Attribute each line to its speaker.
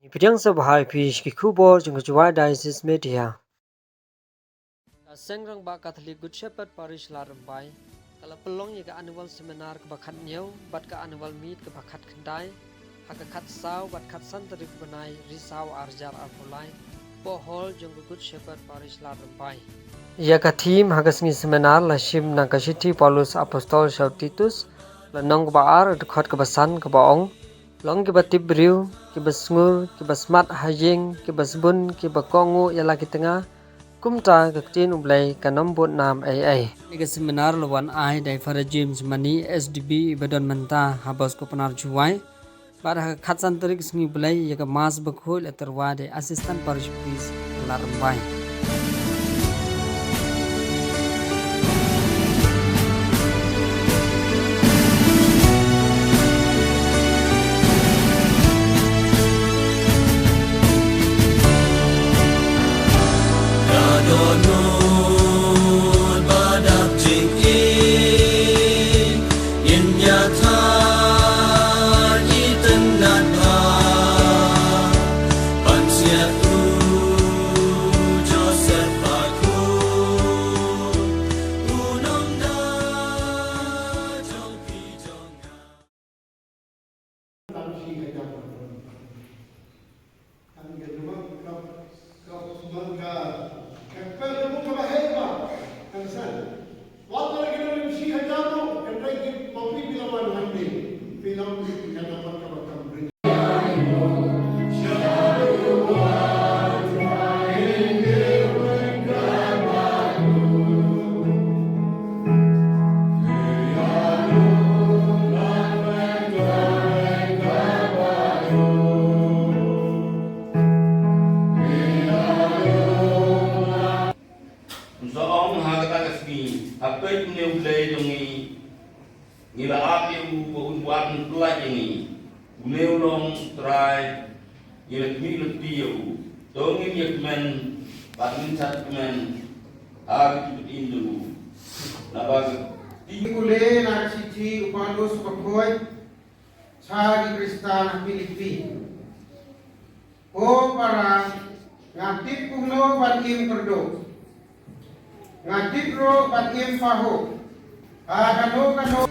Speaker 1: Pidang Sabhai Parish ki Kubo Jungjuai Diocese Media. Seng Rangbah Catholic Good Shepherd Parish Ladrymbai. Kalau pelong ya annual seminar kebakat nyau, bat ka annual meet kebakat kendai, hakakat saw bat kat santri benai risau arjar arpulai, pohol junggu Good Shepherd Parish Ladrymbai. Ya ka team hagas ni seminar la shim nang ka city Paulus Apostol Titus, la nong baar dekat kebasan kebaong. Long kiba tibriu, kiba sngur, kiba smart hajing, kiba sbun, kiba kongu yala kitengah, kumta kaktin ublay kanombot nam AA. Nika seminar lawan ai dari Father James Mani SDB Ibadan Menta habas ko penar juai. Pada khatsan terik sengi ublay yaka mas bakhul aterwa de asisten parish priest Ladrymbai.
Speaker 2: Apa itu yang boleh jongi nila api buat pelaj ini boleh ulong try nila kini tiu dongi dia kemen patin satu kemen hari itu Indo nabag
Speaker 3: boleh nak cici upados pakoy sari Kristan Filipi o para ngatip kuno batim kerdo ngatip ro batim paho kano